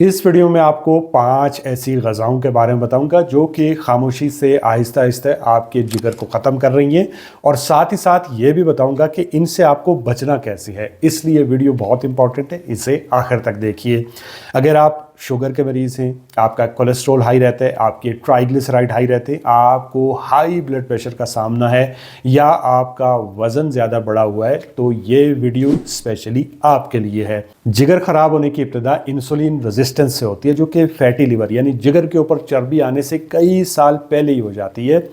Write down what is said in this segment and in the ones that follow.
इस वीडियो में आपको 5 ऐसी ग़िज़ाओं के बारे में बताऊंगा जो कि खामोशी से आहिस्ता आहिस्ता आपके जिगर को ख़त्म कर रही हैं, और साथ ही साथ ये भी बताऊंगा कि इनसे आपको बचना कैसे है। इसलिए वीडियो बहुत इंपॉर्टेंट है, इसे आखिर तक देखिए। अगर आप शुगर के मरीज़ हैं, आपका कोलेस्ट्रॉल हाई रहता है, आपके ट्राइग्लिसराइड हाई रहते हैं, आपको हाई ब्लड प्रेशर का सामना है, या आपका वज़न ज़्यादा बढ़ा हुआ है, तो ये वीडियो स्पेशली आपके लिए है। जिगर ख़राब होने की इब्तिदा इंसुलिन रेजिस्टेंस से होती है, जो कि फैटी लिवर यानी जिगर के ऊपर चर्बी आने से कई साल पहले ही हो जाती है।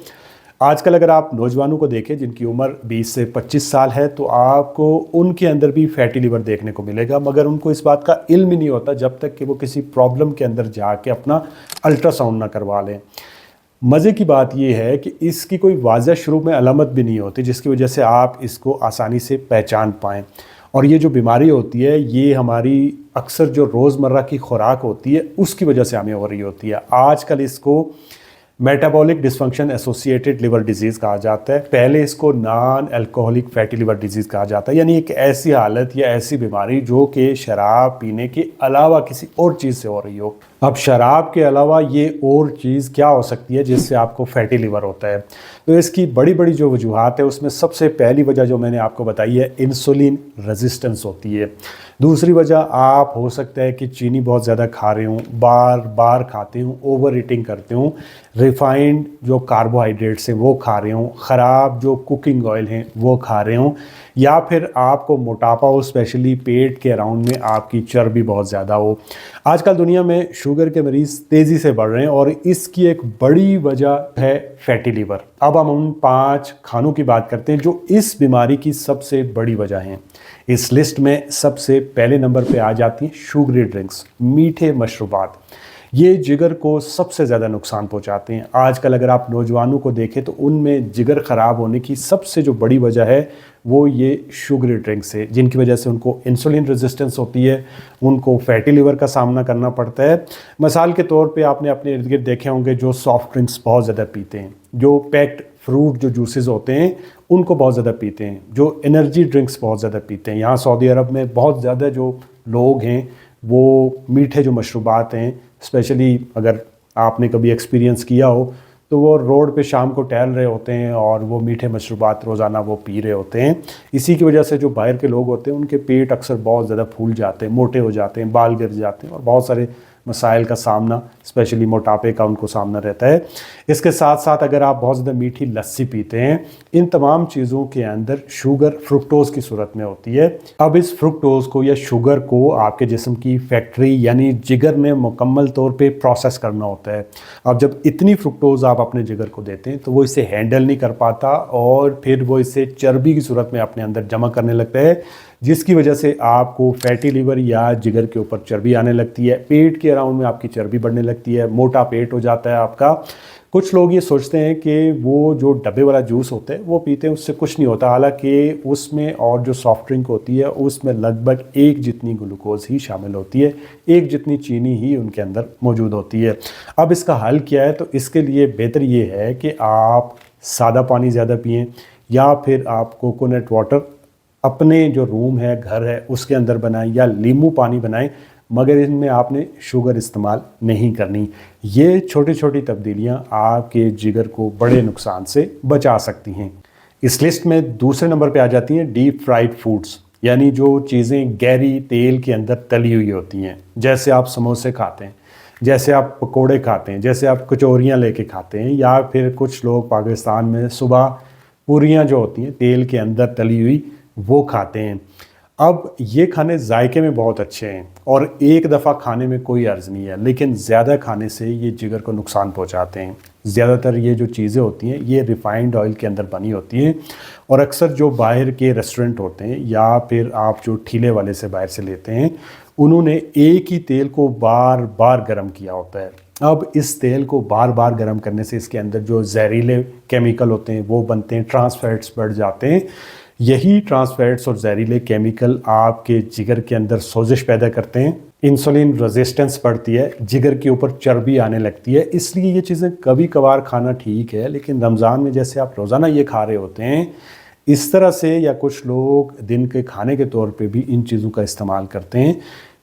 आजकल अगर आप नौजवानों को देखें जिनकी उम्र 20 से 25 साल है, तो आपको उनके अंदर भी फैटी लिवर देखने को मिलेगा, मगर उनको इस बात का इल्म ही नहीं होता जब तक कि वो किसी प्रॉब्लम के अंदर जाके अपना अल्ट्रासाउंड ना करवा लें। मज़े की बात यह है कि इसकी कोई वाज़ह शुरू में अलामत भी नहीं होती जिसकी वजह से आप इसको आसानी से पहचान पाएँ। और ये जो बीमारी होती है, ये हमारी अक्सर जो रोज़मर्रा की खुराक होती है उसकी वजह से हमें हो रही होती है। आजकल इसको metabolic dysfunction associated liver disease कहा जाता है। पहले इसको non alcoholic fatty liver disease कहा जाता है, यानी एक ऐसी हालत या ऐसी बीमारी जो कि शराब पीने के अलावा किसी और चीज़ से हो रही हो। अब शराब के अलावा ये और चीज़ क्या हो सकती है जिससे आपको फैटी लिवर होता है? तो इसकी बड़ी बड़ी जो वजूहात है उसमें सबसे पहली वजह जो मैंने आपको बताई है, इंसुलिन रेजिस्टेंस होती है। दूसरी वजह आप हो सकता है कि चीनी बहुत ज़्यादा खा रहे हूँ, बार बार खाते हूँ, ओवर ईटिंग करते हूँ, रिफाइंड जो कार्बोहाइड्रेट्स हैं वो खा रहे हूँ, ख़राब जो कुकिंग ऑयल हैं वो खा रहे हूँ, या फिर आपको मोटापा हो, स्पेशली पेट के अराउंड में आपकी चर्बी बहुत ज़्यादा हो। आजकल दुनिया में शुगर के मरीज़ तेज़ी से बढ़ रहे हैं और इसकी एक बड़ी वजह है फैटी लिवर। अब हम उन 5 खानों की बात करते हैं जो इस बीमारी की सबसे बड़ी वजह हैं। इस लिस्ट में सबसे पहले नंबर पे आ जाती हैं शुगरी ड्रिंक्स, मीठे मशरूबात। ये जिगर को सबसे ज़्यादा नुकसान पहुंचाते हैं। आजकल अगर आप नौजवानों को देखें तो उनमें जिगर ख़राब होने की सबसे जो बड़ी वजह है वो ये शुगरी ड्रिंक्स है, जिनकी वजह से उनको इंसुलिन रेजिस्टेंस होती है, उनको फैटी लिवर का सामना करना पड़ता है। मिसाल के तौर पे आपने अपने इर्द गिर्द देखे होंगे जो सॉफ्ट ड्रिंक्स बहुत ज़्यादा पीते हैं, जो पैक्ड फ्रूट जो जूसेस होते हैं उनको बहुत ज़्यादा पीते हैं, जो एनर्जी ड्रिंक्स बहुत ज़्यादा पीते हैं। यहाँ सऊदी अरब में बहुत ज़्यादा जो लोग हैं वो मीठे जो मशरूबात हैं, स्पेशली अगर आपने कभी एक्सपीरियंस किया हो तो वो रोड पे शाम को टहल रहे होते हैं और वो मीठे मशरूबात रोज़ाना वो पी रहे होते हैं। इसी की वजह से जो बाहर के लोग होते हैं उनके पेट अक्सर बहुत ज़्यादा फूल जाते हैं, मोटे हो जाते हैं, बाल गिर जाते हैं और बहुत सारे मसाइल का सामना, स्पेशली मोटापे का उनको सामना रहता है। इसके साथ साथ अगर आप बहुत ज़्यादा मीठी लस्सी पीते हैं, इन तमाम चीज़ों के अंदर शुगर फ्रुक्टोज़ की सूरत में होती है। अब इस फ्रुक्टोज़ को या शुगर को आपके जिस्म की फैक्ट्री यानी जिगर में मुकम्मल तौर पे प्रोसेस करना होता है। अब जब इतनी फ्रुक्टोज़ आप अपने जिगर को देते हैं तो वो इसे हैंडल नहीं कर पाता और फिर वो इसे चर्बी की सूरत में अपने अंदर जमा करने लगता है, जिसकी वजह से आपको फैटी लिवर या जिगर के ऊपर चर्बी आने लगती है, पेट के अराउंड में आपकी चर्बी बढ़ने लगती है, मोटा पेट हो जाता है आपका। कुछ लोग ये सोचते हैं कि वो जो डब्बे वाला जूस होता है वो पीते हैं, उससे कुछ नहीं होता, हालांकि उसमें और जो सॉफ्ट ड्रिंक होती है उसमें लगभग एक जितनी ग्लूकोज ही शामिल होती है, एक जितनी चीनी ही उनके अंदर मौजूद होती है। अब इसका हल क्या है? तो इसके लिए बेहतर ये है कि आप सादा पानी ज़्यादा पिएँ, या फिर आप कोकोनट वाटर अपने जो रूम है, घर है, उसके अंदर बनाएं, या नींबू पानी बनाएं, मगर इनमें आपने शुगर इस्तेमाल नहीं करनी। ये छोटी छोटी तब्दीलियां आपके जिगर को बड़े नुकसान से बचा सकती हैं। इस लिस्ट में दूसरे नंबर पे आ जाती हैं डीप फ्राइड फूड्स, यानी जो चीज़ें गहरी तेल के अंदर तली हुई होती हैं। जैसे आप समोसे खाते हैं, जैसे आप पकोड़े खाते हैं, जैसे आप कचौरियाँ लेके खाते हैं, या फिर कुछ लोग पाकिस्तान में सुबह पूरियाँ जो होती हैं तेल के अंदर तली हुई वो खाते हैं। अब ये खाने जायके में बहुत अच्छे हैं और एक दफ़ा खाने में कोई अर्ज़ नहीं है, लेकिन ज़्यादा खाने से ये जिगर को नुकसान पहुंचाते हैं। ज़्यादातर ये जो चीज़ें होती हैं ये रिफ़ाइंड ऑयल के अंदर बनी होती हैं, और अक्सर जो बाहर के रेस्टोरेंट होते हैं या फिर आप जो ठेले वाले से बाहर से लेते हैं, उन्होंने एक ही तेल को बार बार गर्म किया होता है। अब इस तेल को बार बार गर्म करने से इसके अंदर जो जहरीले केमिकल होते हैं वो बनते हैं, ट्रांस फैट्स बढ़ जाते हैं। यही ट्रांस फैट्स और जहरीले केमिकल आपके जिगर के अंदर सोजिश पैदा करते हैं, इंसुलिन रेजिस्टेंस बढ़ती है, जिगर के ऊपर चर्बी आने लगती है। इसलिए ये चीज़ें कभी कभार खाना ठीक है, लेकिन रमज़ान में जैसे आप रोज़ाना ये खा रहे होते हैं इस तरह से, या कुछ लोग दिन के खाने के तौर पे भी इन चीज़ों का इस्तेमाल करते हैं,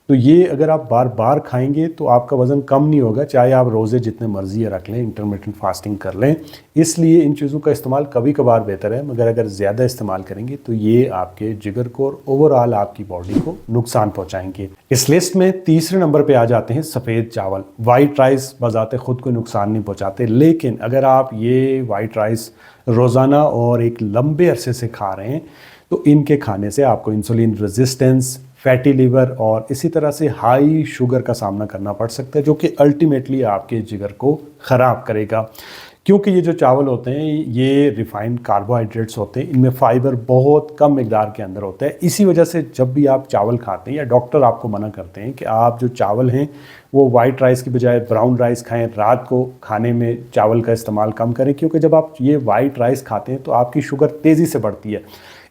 तो ये अगर आप बार बार खाएंगे तो आपका वज़न कम नहीं होगा, चाहे आप रोज़े जितने मर्जी रख लें, इंटरमिटेंट फास्टिंग कर लें। इसलिए इन चीज़ों का इस्तेमाल कभी कभार बेहतर है, मगर अगर ज़्यादा इस्तेमाल करेंगे तो ये आपके जिगर को और ओवरऑल आपकी बॉडी को नुकसान पहुँचाएंगे। इस लिस्ट में तीसरे नंबर पर आ जाते हैं सफ़ेद चावल। वाइट राइस बजाते खुद को नुकसान नहीं पहुँचाते, लेकिन अगर आप ये वाइट राइस रोज़ाना और एक लंबे अरसे से खा रहे हैं तो इनके खाने से आपको इंसुलिन रेजिस्टेंस, फैटी लीवर और इसी तरह से हाई शुगर का सामना करना पड़ सकता है, जो कि अल्टीमेटली आपके जिगर को ख़राब करेगा। क्योंकि ये जो चावल होते हैं ये रिफाइंड कार्बोहाइड्रेट्स होते हैं, इनमें फ़ाइबर बहुत कम मिकदार के अंदर होता है। इसी वजह से जब भी आप चावल खाते हैं या डॉक्टर आपको मना करते हैं कि आप जो चावल हैं वो वाइट राइस की बजाय ब्राउन राइस खाएं, रात को खाने में चावल का इस्तेमाल कम करें, क्योंकि जब आप ये वाइट राइस खाते हैं तो आपकी शुगर तेज़ी से बढ़ती है,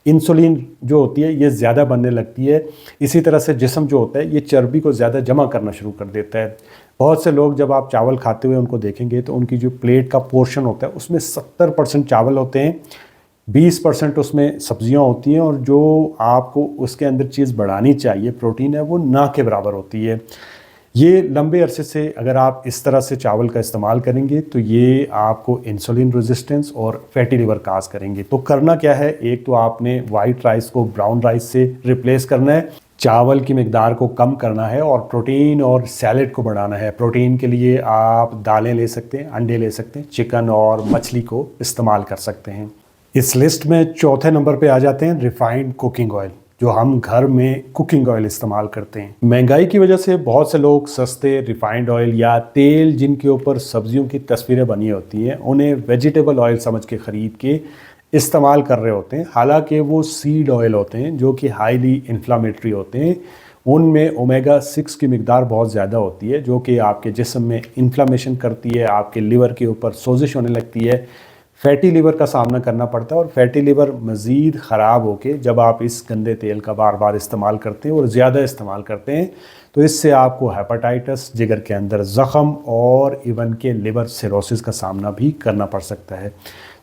इंसुलिन जो होती है ये ज़्यादा बनने लगती है। इसी तरह से जिस्म जो होता है ये चर्बी को ज़्यादा जमा करना शुरू कर देता है। बहुत से लोग जब आप चावल खाते हुए उनको देखेंगे तो उनकी जो प्लेट का पोर्शन होता है उसमें 70% चावल होते हैं, 20% उसमें सब्जियां होती हैं, और जो आपको उसके अंदर चीज़ बढ़ानी चाहिए प्रोटीन है वो ना के बराबर होती है। ये लंबे अरसे से अगर आप इस तरह से चावल का इस्तेमाल करेंगे तो ये आपको इंसुलिन रेजिस्टेंस और फैटी लिवर काज करेंगे। तो करना क्या है, एक तो आपने वाइट राइस को ब्राउन राइस से रिप्लेस करना है, चावल की मिकदार को कम करना है और प्रोटीन और सैलेड को बढ़ाना है। प्रोटीन के लिए आप दालें ले सकते हैं, अंडे ले सकते हैं, चिकन और मछली को इस्तेमाल कर सकते हैं। इस लिस्ट में चौथे नंबर पे आ जाते हैं रिफाइंड कुकिंग ऑयल, जो हम घर में कुकिंग ऑयल इस्तेमाल करते हैं। महंगाई की वजह से बहुत से लोग सस्ते रिफाइंड ऑयल या तेल जिनके ऊपर सब्जियों की तस्वीरें बनी होती हैं उन्हें वेजिटेबल ऑयल समझ के ख़रीद के इस्तेमाल कर रहे होते हैं। हालांकि वो सीड ऑयल होते हैं जो कि हाईली इन्फ्लामेटरी होते हैं। उनमें ओमेगा 6 की मिकदार बहुत ज़्यादा होती है जो कि आपके जिस्म में इन्फ्लामेशन करती है, आपके लिवर के ऊपर सोजिश होने लगती है, फैटी लीवर का सामना करना पड़ता है। और फैटी लीवर मज़ीद ख़राब होके जब आप इस गंदे तेल का बार बार इस्तेमाल करते हैं और ज़्यादा इस्तेमाल करते हैं तो इससे आपको हेपेटाइटिस, जिगर के अंदर ज़ख़म और इवन के लिवर सिरोसिस का सामना भी करना पड़ सकता है।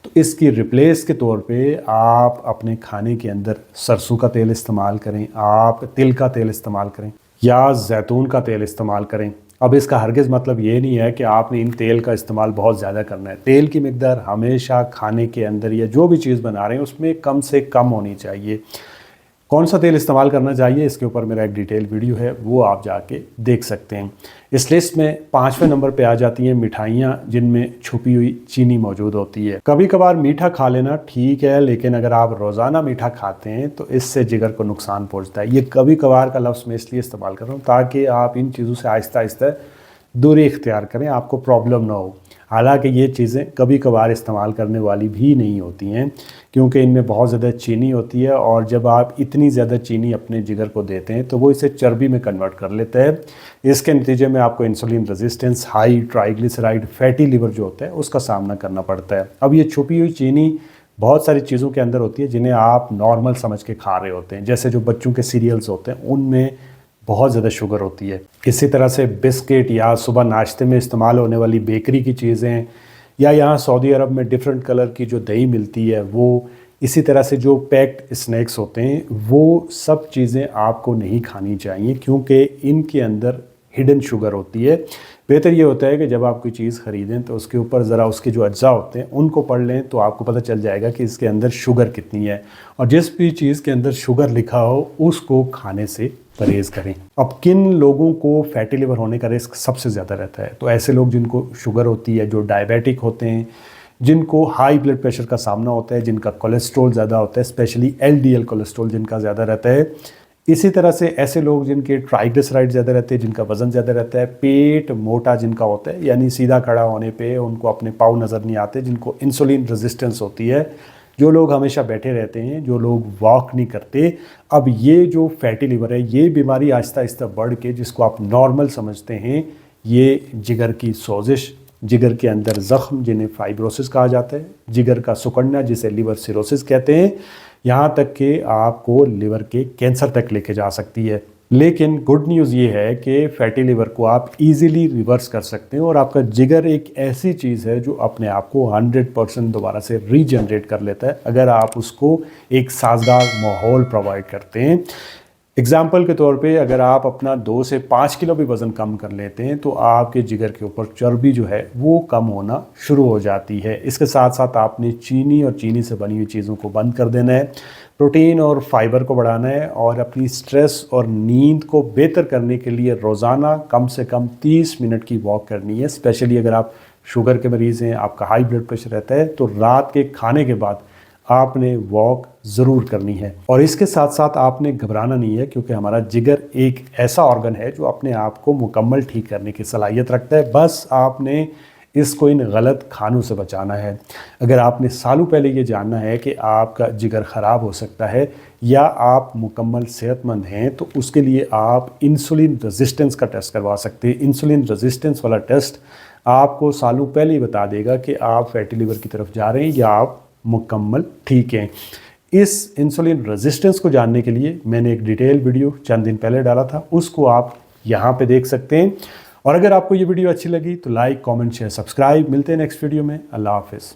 तो इसकी रिप्लेस के तौर पे आप अपने खाने के अंदर सरसों का तेल इस्तेमाल करें, आप तिल का तेल इस्तेमाल करें या जैतून का तेल इस्तेमाल करें। अब इसका हरगिज़ मतलब ये नहीं है कि आपने इन तेल का इस्तेमाल बहुत ज़्यादा करना है। तेल की मिकदार हमेशा खाने के अंदर या जो भी चीज़ बना रहे हैं उसमें कम से कम होनी चाहिए। कौन सा तेल इस्तेमाल करना चाहिए इसके ऊपर मेरा एक डिटेल वीडियो है, वो आप जाके देख सकते हैं। इस लिस्ट में 5वें नंबर पे आ जाती हैं मिठाइयाँ जिनमें छुपी हुई चीनी मौजूद होती है। कभी कभार मीठा खा लेना ठीक है, लेकिन अगर आप रोज़ाना मीठा खाते हैं तो इससे जिगर को नुकसान पहुंचता है। ये कभी कभार का लफ्ज़ मैं इसलिए इस्तेमाल कर रहा हूँ ताकि आप इन चीज़ों से आहिस्ता आहिस्ता दूरी इख्तियार करें, आपको प्रॉब्लम ना हो। हालांकि ये चीज़ें कभी कभार इस्तेमाल करने वाली भी नहीं होती हैं क्योंकि इनमें बहुत ज़्यादा चीनी होती है, और जब आप इतनी ज़्यादा चीनी अपने जिगर को देते हैं तो वो इसे चर्बी में कन्वर्ट कर लेता है। इसके नतीजे में आपको insulin resistance, high triglyceride, fatty liver जो होता है उसका सामना करना पड़ता है। अब ये छुपी हुई चीनी बहुत सारी चीज़ों के अंदर होती है जिन्हें आप नॉर्मल समझ के खा रहे होते हैं, जैसे जो बच्चों के सीरियल्स होते हैं उनमें बहुत ज़्यादा शुगर होती है। इसी तरह से बिस्किट या सुबह नाश्ते में इस्तेमाल होने वाली बेकरी की चीज़ें, या यहाँ सऊदी अरब में डिफरेंट कलर की जो दही मिलती है वो, इसी तरह से जो पैक्ड स्नैक्स होते हैं, वो सब चीज़ें आपको नहीं खानी चाहिए क्योंकि इनके अंदर हिडन शुगर होती है। बेहतर ये होता है कि जब आप कोई चीज़ ख़रीदें तो उसके ऊपर ज़रा उसके जो अज्जा होते हैं उनको पढ़ लें तो आपको पता चल जाएगा कि इसके अंदर शुगर कितनी है, और जिस भी चीज़ के अंदर शुगर लिखा हो उसको खाने से परहेज़ करें। अब किन लोगों को फैटी लिवर होने का रिस्क सबसे ज़्यादा रहता है, तो ऐसे लोग जिनको शुगर होती है, जो डायबिटिक होते हैं, जिनको हाई ब्लड प्रेशर का सामना होता है, जिनका कोलेस्ट्रॉल ज़्यादा होता है, स्पेशली LDL कोलेस्ट्रॉल जिनका ज़्यादा रहता है। इसी तरह से ऐसे लोग जिनके ट्राइग्लिसराइड ज़्यादा रहते हैं, जिनका वज़न ज़्यादा रहता है, पेट मोटा जिनका होता है, यानी सीधा खड़ा होने पे उनको अपने पाँव नज़र नहीं आते, जिनको इंसुलिन रेजिस्टेंस होती है, जो लोग हमेशा बैठे रहते हैं, जो लोग वॉक नहीं करते। अब ये जो फैटी लिवर है ये बीमारी आहिस्ता आहिस्ता बढ़ के जिसको आप नॉर्मल समझते हैं, ये जिगर की सोजिश, जिगर के अंदर ज़ख़्म जिन्हें फाइब्रोसिस कहा जाता है, जिगर का सुकड़ना जिसे लिवर सिरोसिस कहते हैं, यहाँ तक कि आपको लिवर के कैंसर तक लेके जा सकती है। लेकिन गुड न्यूज़ ये है कि फैटी लिवर को आप इजीली रिवर्स कर सकते हैं, और आपका जिगर एक ऐसी चीज़ है जो अपने आप को 100% दोबारा से रीजनरेट कर लेता है अगर आप उसको एक साजगार माहौल प्रोवाइड करते हैं। एग्जाम्पल के तौर पे अगर आप अपना 2 से 5 किलो भी वज़न कम कर लेते हैं तो आपके जिगर के ऊपर चर्बी जो है वो कम होना शुरू हो जाती है। इसके साथ साथ आपने चीनी और चीनी से बनी हुई चीज़ों को बंद कर देना है, प्रोटीन और फाइबर को बढ़ाना है और अपनी स्ट्रेस और नींद को बेहतर करने के लिए रोज़ाना कम से कम 30 मिनट की वॉक करनी है। स्पेशली अगर आप शुगर के मरीज़ हैं, आपका हाई ब्लड प्रेशर रहता है, तो रात के खाने के बाद आपने वॉक ज़रूर करनी है। और इसके साथ साथ आपने घबराना नहीं है, क्योंकि हमारा जिगर एक ऐसा ऑर्गन है जो अपने आप को मुकम्मल ठीक करने की सलाहियत रखता है। बस आपने इसको इन गलत खानों से बचाना है। अगर आपने सालों पहले ये जानना है कि आपका जिगर ख़राब हो सकता है या आप मुकम्मल सेहतमंद हैं, तो उसके लिए आप इंसुलिन रेजिस्टेंस का टेस्ट करवा सकते हैं। इंसुलिन रेजिस्टेंस वाला टेस्ट आपको सालों पहले ही बता देगा कि आप फैटी लिवर की तरफ जा रहे हैं या आप मुकम्मल ठीक हैं। इस इंसुलिन रेजिस्टेंस को जानने के लिए मैंने एक डिटेल वीडियो चंद दिन पहले डाला था, उसको आप यहाँ पे देख सकते हैं। और अगर आपको ये वीडियो अच्छी लगी तो लाइक, कमेंट, शेयर, सब्सक्राइब। मिलते हैं नेक्स्ट वीडियो में। अल्लाह हाफिज़।